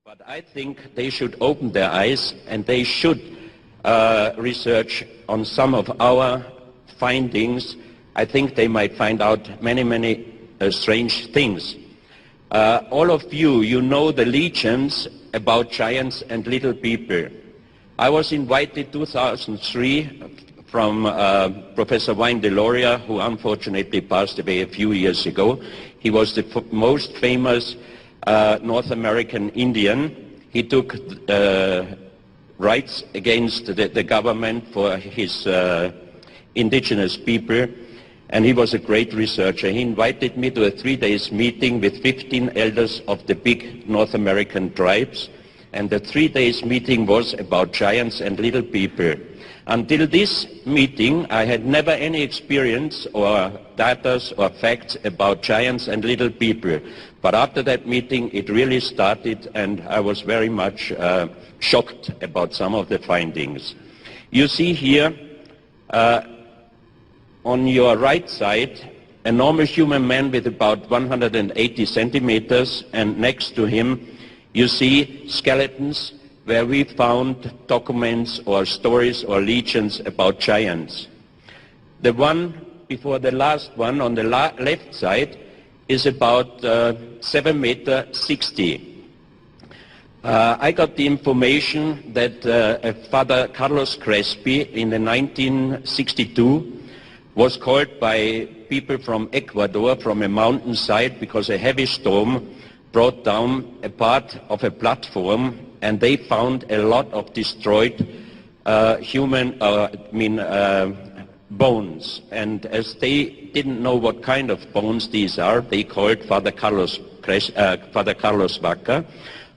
But I think they should open their eyes and they should research on some of our findings. I think they might find out many strange things. All of you, you know the legends about giants and little people. I was invited 2003 from Professor Wayne Deloria, who unfortunately passed away a few years ago. He was the most famous North American Indian. He took rights against the government for his indigenous people, and he was a great researcher. He invited me to a 3-day meeting with 15 elders of the big North American tribes, and the 3-day meeting was about giants and little people. Until this meeting, I had never any experience or data or facts about giants and little people. But after that meeting, it really started, and I was very much shocked about some of the findings. You see here, on your right side, a normal human man with about 180 centimeters, and next to him, you see skeletons where we found documents or stories or legends about giants. The one before the last one on the left side is about 7.60 meters. I got the information that Father Carlos Crespi in the 1962 was called by people from Ecuador from a mountainside because a heavy storm brought down a part of a platform, and they found a lot of destroyed bones. And as they didn't know what kind of bones these are, they called Father Carlos Vaca,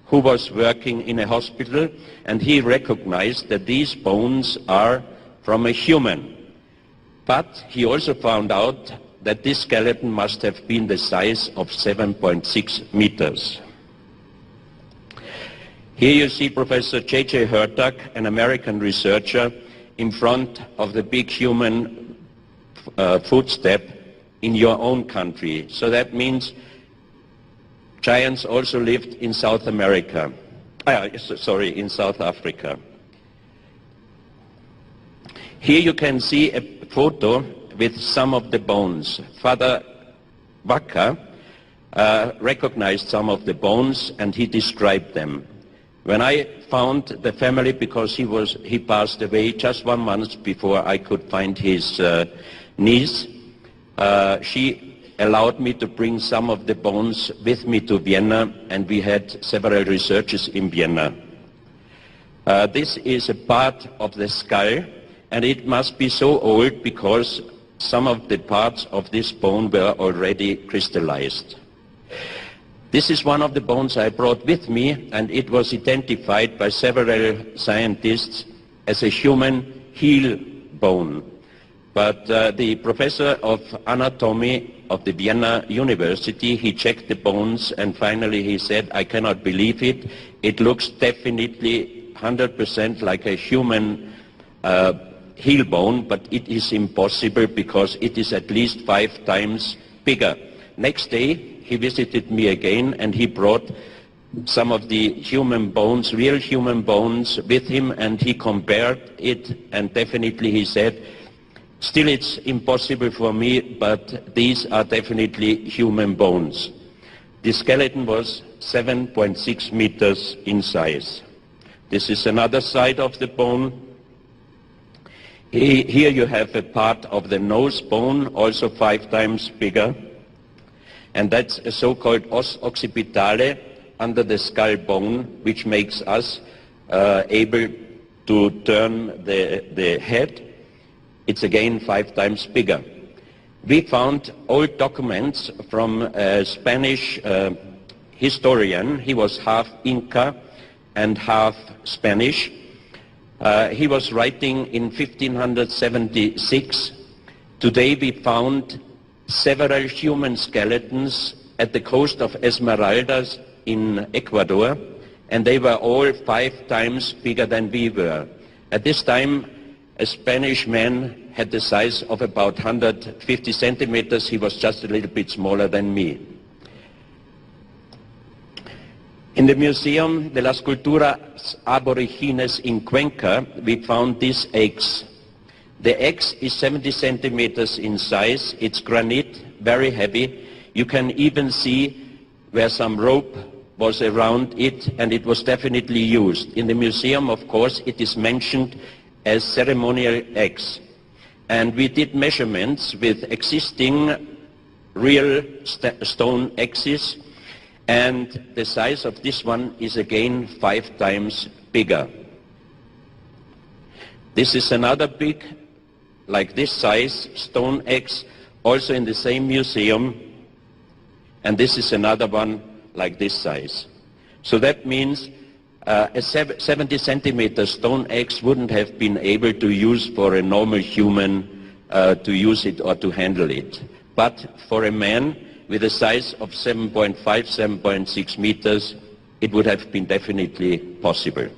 who was working in a hospital, and he recognized that these bones are from a human. But he also found out that this skeleton must have been the size of 7.6 meters. Here you see Professor J.J. Hertug, an American researcher, in front of the big human footstep in your own country. So that means giants also lived in South America. In South Africa. Here you can see a photo with some of the bones. Father Vaca recognized some of the bones and he described them. When I found the family, because he passed away just 1 month before I could find his niece, she allowed me to bring some of the bones with me to Vienna, and we had several researches in Vienna. This is a part of the skull, and it must be so old because some of the parts of this bone were already crystallized. This is one of the bones I brought with me, and it was identified by several scientists as a human heel bone. But the professor of anatomy of the Vienna University, he checked the bones, and finally he said, I cannot believe it. It looks definitely 100% like a human heel bone, but it is impossible because it is at least 5 times bigger. Next day, he visited me again, and he brought some of the human bones, real human bones, with him, and he compared it, and definitely he said, still it's impossible for me, but these are definitely human bones. The skeleton was 7.6 meters in size. This is another side of the bone. Here you have a part of the nose bone, also 5 times bigger. And that's a so-called os occipitale under the skull bone, which makes us able to turn the head. It's again 5 times bigger. We found old documents from a Spanish historian. He was half Inca and half Spanish. He was writing in 1576. Today we found several human skeletons at the coast of Esmeraldas in Ecuador, and they were all 5 times bigger than we were. At this time, a Spanish man had the size of about 150 centimeters. He was just a little bit smaller than me. In the museum de las Culturas Aborigines in Cuenca, we found these eggs. The egg is 70 centimeters in size. It's granite, very heavy. You can even see where some rope was around it, and it was definitely used. In the museum, of course, it is mentioned as ceremonial eggs. And we did measurements with existing real stone axes, and the size of this one is again 5 times bigger. This is another big, like this size, stone axe, also in the same museum, and this is another one like this size. So that means a 70 centimeter stone axe wouldn't have been able to use for a normal human to use it or to handle it. But for a man with a size of 7.5, 7.6 meters, it would have been definitely possible.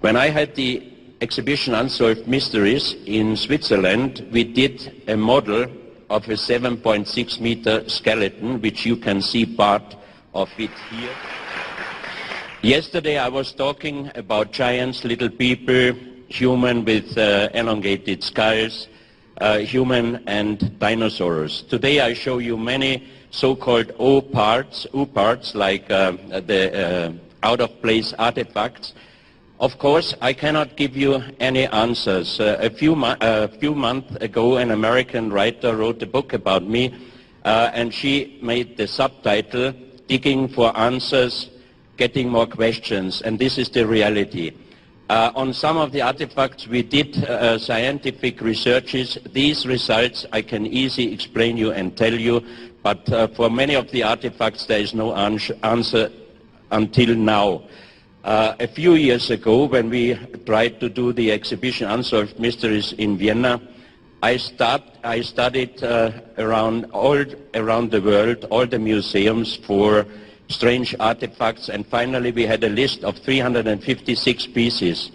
When I had the exhibition Unsolved Mysteries in Switzerland, we did a model of a 7.6 meter skeleton, which you can see part of it here. Yesterday I was talking about giants, little people, human with elongated skulls, human and dinosaurs. Today I show you many so-called O parts, like the out-of-place artifacts. Of course, I cannot give you any answers. A few months ago, an American writer wrote a book about me, and she made the subtitle, Digging for Answers, Getting More Questions, and this is the reality. On some of the artifacts we did scientific researches. These results I can easily explain you and tell you, but for many of the artifacts there is no answer until now. A few years ago, when we tried to do the exhibition Unsolved Mysteries in Vienna, I studied around the world, all the museums for strange artifacts, and finally we had a list of 356 pieces.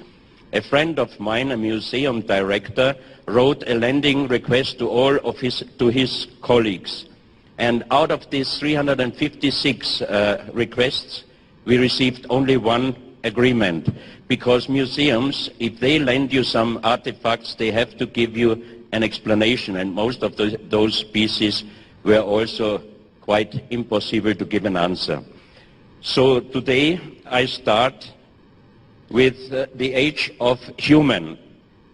A friend of mine, a museum director, wrote a lending request to all of his colleagues. And out of these 356 requests, we received only one agreement, because museums, if they lend you some artifacts, they have to give you an explanation, and most of those pieces were also quite impossible to give an answer. So today I start with the age of human.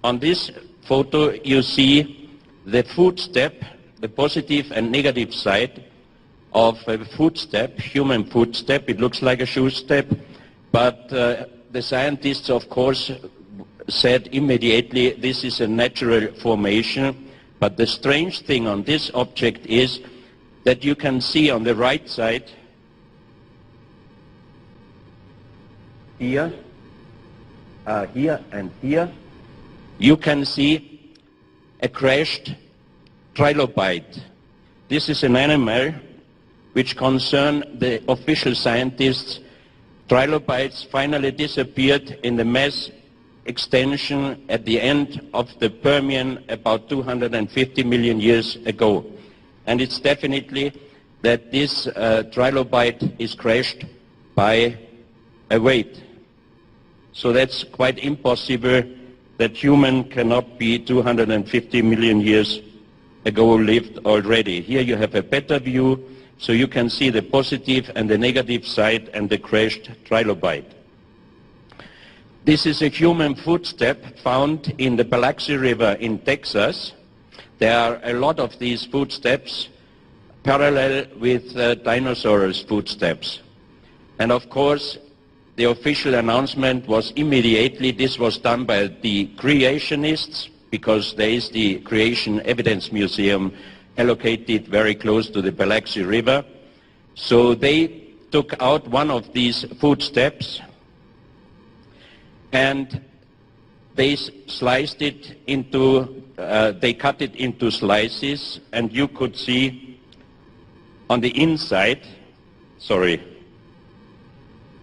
On this photo you see the footstep, the positive and negative side of a footstep, human footstep. It looks like a shoe step, but the scientists of course said immediately this is a natural formation. But the strange thing on this object is that you can see on the right side, here and here, you can see a crashed trilobite. This is an animal which concern the official scientists. Trilobites finally disappeared in the mass extinction at the end of the Permian about 250 million years ago. And it's definitely that this trilobite is crashed by a weight. So that's quite impossible that human cannot be 250 million years ago lived already. Here you have a better view, so you can see the positive and the negative side and the crashed trilobite. This is a human footstep found in the Biloxi River in Texas. There are a lot of these footsteps parallel with dinosaurs' footsteps. And of course, the official announcement was immediately, this was done by the creationists, because there is the Creation Evidence Museum allocated very close to the Biloxi River. So they took out one of these footsteps and they sliced it into, they cut it into slices, and you could see on the inside,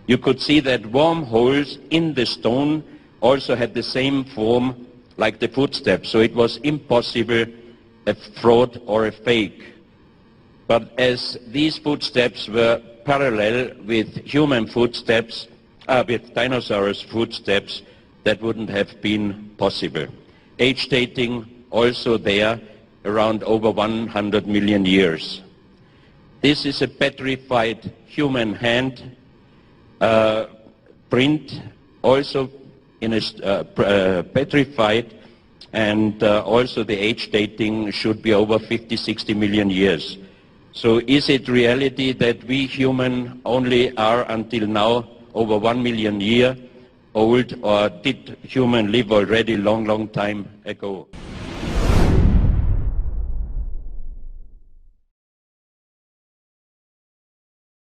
you could see that wormholes in the stone also had the same form like the footsteps, so it was impossible a fraud or a fake. But as these footsteps were parallel with human footsteps, with dinosaurs' footsteps, that wouldn't have been possible. Age dating also there, around over 100 million years. This is a petrified human hand print, also in a petrified, and also the age dating should be over 50-60 million years. So is it reality that we human only are until now over 1 million year old, or did human live already long time ago?